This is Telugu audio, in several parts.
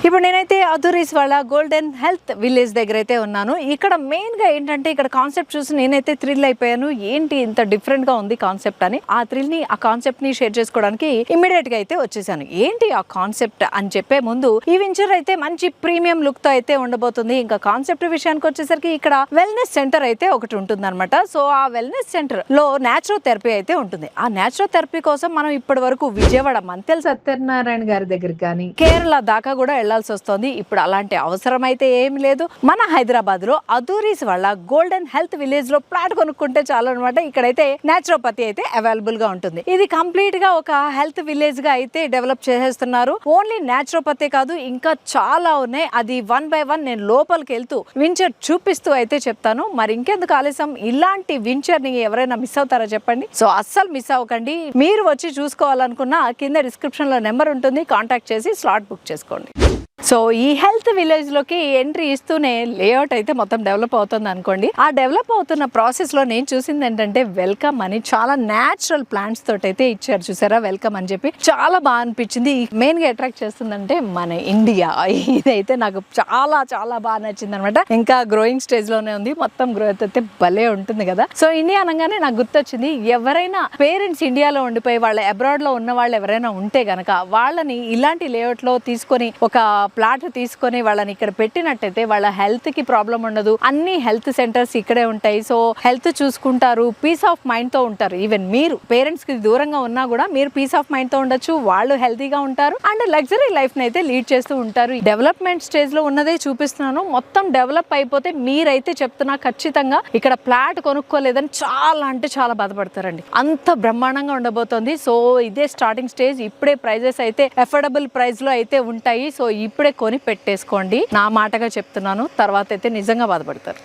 ఇప్పుడు నేనైతే అధురీస్ వాళ్ళ గోల్డెన్ హెల్త్ విలేజ్ దగ్గర అయితే ఉన్నాను. ఇక్కడ మెయిన్గా ఏంటంటే ఇక్కడ కాన్సెప్ట్ చూసి నేనైతే థ్రిల్ అయిపోయాను. ఏంటి ఇంత డిఫరెంట్గా ఉంది కాన్సెప్ట్ అని. ఆ థ్రిల్ని ఆ కాన్సెప్ట్ని షేర్ చేసుకోవడానికి ఇమ్మీడియట్గా అయితే వచ్చేసాను. ఏంటి ఆ కాన్సెప్ట్ అని చెప్పే ముందు ఈ వెంచర్ అయితే మంచి ప్రీమియం లుక్తో అయితే ఉండబోతుంది. ఇంకా కాన్సెప్ట్ విషయానికి వచ్చేసరికి ఇక్కడ వెల్నెస్ సెంటర్ అయితే ఒకటి ఉంటుంది అనమాట. సో ఆ వెల్నెస్ సెంటర్ లో న్యాచురోథెరపీ అయితే ఉంటుంది. ఆ న్యాచురోథెరపీ కోసం మనం ఇప్పటి వరకు విజయవాడ మంతెల సత్యనారాయణ గారి దగ్గరికి కానీ కేరళ దాకా కూడా వెళ్లాల్సి వస్తుంది. ఇప్పుడు అలాంటి అవసరం అయితే ఏమి లేదు. మన హైదరాబాద్ లో అధురీస్ వాళ్ళ గోల్డెన్ హెల్త్ విలేజ్ లో ప్లాట్ కొనుక్కుంటే చాలు అనమాట. ఇక్కడైతే న్యాచురోపతి అయితే అవైలబుల్ గా ఉంటుంది. ఇది కంప్లీట్ గా ఒక హెల్త్ విలేజ్ గా అయితే డెవలప్ చేసేస్తున్నారు. ఓన్లీ న్యాచురోపతి కాదు, ఇంకా చాలా ఉన్నాయి. అది వన్ బై వన్ నేను లోపలికి వెళ్తూ వించర్ చూపిస్తూ అయితే చెప్తాను. మరి ఇంకెందుకు ఆలస్యం, ఇలాంటి వించర్ ని ఎవరైనా మిస్ అవుతారా చెప్పండి. సో అస్సలు మిస్ అవ్వకండి. మీరు వచ్చి చూసుకోవాలనుకున్న కింద డిస్క్రిప్షన్ లో నెంబర్ ఉంటుంది, కాంటాక్ట్ చేసి స్లాట్ బుక్ చేసుకోండి. సో ఈ హెల్త్ విలేజ్ లోకి ఎంట్రీ ఇస్తూనే లేఅవుట్ అయితే మొత్తం డెవలప్ అవుతుంది అనుకోండి. ఆ డెవలప్ అవుతున్న ప్రాసెస్ లో నేను చూసింది ఏంటంటే వెల్కమ్ అని చాలా న్యాచురల్ ప్లాంట్స్ తోటి అయితే ఇచ్చారు. చూసారా, వెల్కమ్ అని చెప్పి చాలా బాగా అనిపించింది. మెయిన్ గా అట్రాక్ట్ చేస్తుందంటే మన ఇండియా. ఇదైతే నాకు చాలా చాలా బాగా నచ్చింది అనమాట. ఇంకా గ్రోయింగ్ స్టేజ్ లోనే ఉంది. మొత్తం గ్రోత్ అయితే భలే ఉంటుంది కదా. సో ఇండియా అనగానే నాకు గుర్తొచ్చింది, ఎవరైనా పేరెంట్స్ ఇండియాలో ఉండిపోయి వాళ్ళ అబ్రాడ్ లో ఉన్న వాళ్ళు ఎవరైనా ఉంటే గనక వాళ్ళని ఇలాంటి లేఅవుట్ లో తీసుకొని ఒక ప్లాట్ తీసుకొని వాళ్ళని ఇక్కడ పెట్టినట్టయితే వాళ్ళ హెల్త్ కి ప్రాబ్లం ఉండదు. అన్ని హెల్త్ సెంటర్స్ ఇక్కడే ఉంటాయి. సో హెల్త్ చూసుకుంటారు, పీస్ ఆఫ్ మైండ్ తో ఉంటారు. ఈవెన్ మీరు పేరెంట్స్ కి దూరంగా ఉన్నా కూడా మీరు పీస్ ఆఫ్ మైండ్ తో ఉండొచ్చు. వాళ్ళు హెల్తీగా ఉంటారు అండ్ లగ్జరీ లైఫ్ ని అయితే లీడ్ చేస్తూ ఉంటారు. డెవలప్మెంట్ స్టేజ్ లో ఉన్నదే చూపిస్తున్నాను. మొత్తం డెవలప్ అయిపోతే మీరైతే చెప్తున్నా ఖచ్చితంగా ఇక్కడ ప్లాట్ కొనుక్కోలేదని చాలా అంటే చాలా బాధపడతారండి. అంత బ్రహ్మాండంగా ఉండబోతోంది. సో ఇదే స్టార్టింగ్ స్టేజ్. ఇప్పుడే ప్రైజెస్ అయితే అఫోర్డబుల్ ప్రైస్ లో అయితే ఉంటాయి. సో ఇప్పుడే కొని పెట్టేసుకోండి, నా మాటగా చెప్తున్నాను. తర్వాత అయితే నిజంగా బాధపడతారు.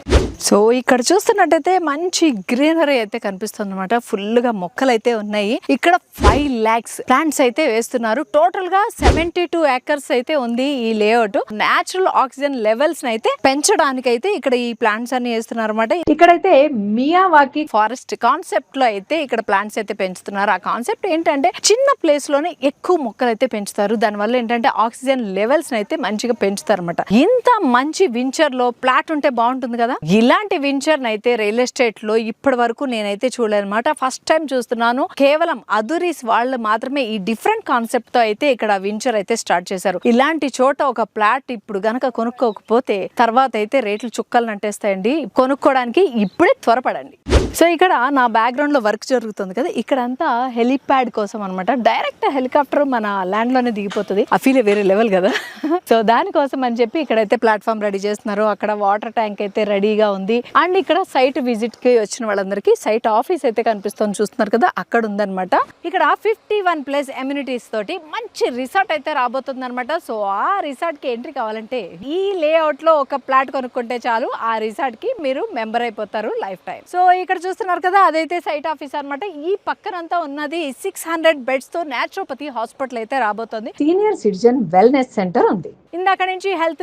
సో ఇక్కడ చూస్తున్నట్టయితే మంచి గ్రీనరీ అయితే కనిపిస్తుంది అనమాట. ఫుల్ గా మొక్కలు అయితే ఉన్నాయి. ఇక్కడ 5 lakhs ప్లాంట్స్ అయితే వేస్తున్నారు. టోటల్ గా 72 acres అయితే ఉంది ఈ లేఅవుట్. నేచురల్ ఆక్సిజన్ లెవెల్స్ అయితే పెంచడానికి అయితే ఇక్కడ ఈ ప్లాంట్స్ అన్ని వేస్తున్నారు అనమాట. ఇక్కడైతే మియావాకి ఫారెస్ట్ కాన్సెప్ట్ లో అయితే ఇక్కడ ప్లాంట్స్ అయితే పెంచుతున్నారు. ఆ కాన్సెప్ట్ ఏంటంటే చిన్న ప్లేస్ లోనే ఎక్కువ మొక్కలు అయితే పెంచుతారు. దానివల్ల ఏంటంటే ఆక్సిజన్ లెవెల్స్ అయితే మంచిగా పెంచుతారు అనమాట. ఇంత మంచి వించర్ లో ప్లాట్ ఉంటే బాగుంటుంది కదా. ఇలాంటి వెంచర్ అయితే రియల్ ఎస్టేట్ లో ఇప్పటి వరకు నేనైతే చూడలేదన్నమాట. ఫస్ట్ టైం చూస్తున్నాను. కేవలం అధురీస్ వాళ్ళు మాత్రమే ఈ డిఫరెంట్ కాన్సెప్ట్ తో అయితే ఇక్కడ వెంచర్ అయితే స్టార్ట్ చేశారు. ఇలాంటి చోట ఒక ప్లాట్ ఇప్పుడు గనక కొనుక్కోకపోతే తర్వాత అయితే రేట్లు చుక్కలు నట్టేస్తాయండి. కొనుక్కోవడానికి ఇప్పుడే త్వరపడండి. సో ఇక్కడ నా బ్యాక్గ్రౌండ్ లో వర్క్ జరుగుతుంది కదా, ఇక్కడంతా హెలిప్యాడ్ కోసం అనమాట. డైరెక్ట్ హెలికాప్టర్ మన ల్యాండ్ లోనే దిగిపోతుంది. ఆ ఫీల్ వేరే లెవెల్ కదా. సో దానికోసం అని చెప్పి ఇక్కడైతే ప్లాట్ఫామ్ రెడీ చేస్తున్నారు. అక్కడ వాటర్ ట్యాంక్ అయితే రెడీగా ఉంది. అండ్ ఇక్కడ సైట్ విజిట్ కి వచ్చిన వాళ్ళందరికీ సైట్ ఆఫీస్ అయితే కనిపిస్తుంది, చూస్తున్నారు కదా, అక్కడ ఉందన్నమాట. ఇక్కడ 51+ ఎమ్యూనిటీస్ తోటి మంచి రిసార్ట్ అయితే రాబోతుంది అనమాట. సో ఆ రిసార్ట్ కి ఎంట్రీ కావాలంటే ఈ లేఅవుట్ లో ఒక ప్లాట్ కొనుక్కుంటే చాలు, ఆ రిసార్ట్ కి మీరు మెంబర్ అయిపోతారు లైఫ్ టైం. సో ఇక్కడ చూస్తున్నారు కదా, అదైతే సైట్ ఆఫీస్ అనమాట. ఈ పక్కనంతా ఉన్నది 600 బెడ్స్ తో న్యాచురోపతి హాస్పిటల్ అయితే రాబోతుంది. సీనియర్ సిటిజన్ వెల్నెస్ సెంటర్ ఉంది. ఇందాక నుంచి హెల్త్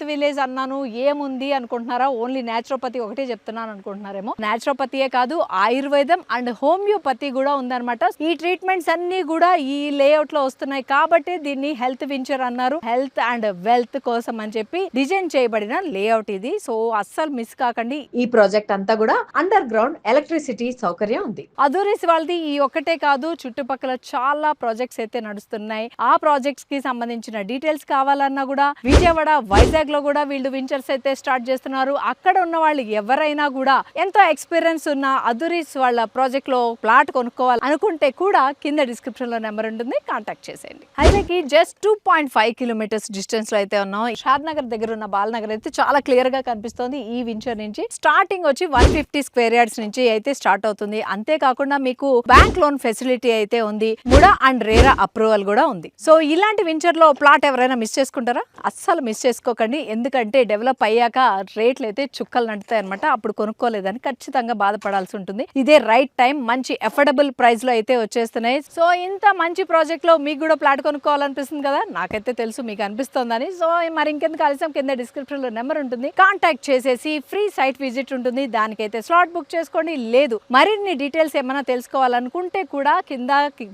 విలేజ్ అన్నాను, ఏముంది అనుకుంటున్నారా? ఓన్లీ న్యాచురోపతి ఒకటే చెప్తున్నాను అనుకుంటున్నారేమో. న్యాచురోపతియే కాదు, ఆయుర్వేదం అండ్ హోమియోపతి కూడా ఉందన్నమాట. ఈ ట్రీట్మెంట్స్ అన్ని కూడా ఈ లేఅవుట్ లో వస్తున్నాయి కాబట్టి దీన్ని హెల్త్ వెంచర్ అన్నారు. హెల్త్ అండ్ వెల్త్ కోసం అని చెప్పి డిజైన్ చేయబడిన లేఅవుట్ ఇది. సో అస్సలు మిస్ కాకండి. ఈ ప్రాజెక్ట్ అంతా కూడా అండర్ గ్రౌండ్ ఎలక్ట్రిసిటీ సౌకర్యం ఉంది. అధురీస్ వాళ్ళది ఈ ఒక్కటే కాదు, చుట్టుపక్కల చాలా ప్రాజెక్ట్స్ అయితే నడుస్తున్నాయి. ఆ ప్రాజెక్ట్స్ కి సంబంధించిన డీటెయిల్స్ కావాలన్నా కూడా విజయవాడ, వైజాగ్ లో కూడా వీళ్ళు వెంచర్స్ అయితే స్టార్ట్ చేస్తున్నారు. అక్కడ ఉన్న వాళ్ళు ఎవరైనా కూడా ఎంతో ఎక్స్పీరియన్స్ ఉన్న అధురీస్ వాళ్ళ ప్రాజెక్ట్ లో ప్లాట్ కొనుక్కోవాలి అనుకుంటే కూడా కింద డిస్క్రిప్షన్ లో నెంబర్ ఉంటుంది, కాంటాక్ట్ చేసేయండి. హైవేకి జస్ట్ 2.5 kilometers డిస్టెన్స్ లో అయితే ఉన్నాం. షాద్ నగర్ దగ్గర ఉన్న బాలనగర్ అయితే చాలా క్లియర్ గా కనిపిస్తోంది. ఈ వెంచర్ నుంచి స్టార్టింగ్ వచ్చి 150 square yards నుంచి అయితే స్టార్ట్ అవుతుంది. అంతేకాకుండా మీకు బ్యాంక్ లోన్ ఫెసిలిటీ అయితే ఉంది. ముడా అండ్ రేరా అప్రూవల్ కూడా ఉంది. సో ఇలాంటి వెంచర్ లో ప్లాట్ ఎవరైనా మిస్ చేసుకుంటారా? అస్సలు మిస్ చేసుకోకండి. ఎందుకంటే డెవలప్ అయ్యాక రేట్లు అయితే చుక్కలు నడుతాయి అనమాట. అప్పుడు కొనుక్కోలేదని ఖచ్చితంగా బాధపడాల్సి ఉంటుంది. ఇదే రైట్ టైం. మంచి అఫోర్డబుల్ ప్రైస్ లో అయితే వచ్చేస్తున్నాయి. సో ఇంత మంచి ప్రాజెక్ట్ లో మీకు కూడా ప్లాట్ కొనుక్కోవాలనిపిస్తుంది కదా, నాకైతే తెలుసు మీకు అనిపిస్తోందని. సో మరి ఇంకెందుకు ఆలస్యం, కింద డిస్క్రిప్షన్ లో నెంబర్ ఉంటుంది, కాంటాక్ట్ చేసేసి ఫ్రీ సైట్ విజిట్ ఉంటుంది. దానికైతే స్లాట్ బుక్ చేసుకోండి. లేదు మరిన్ని డీటెయిల్స్ ఏమైనా తెలుసుకోవాలనుకుంటే కూడా కింద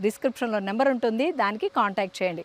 డిస్క్రిప్షన్ లో నెంబర్ ఉంటుంది, దానికి కాంటాక్ట్ చేయండి.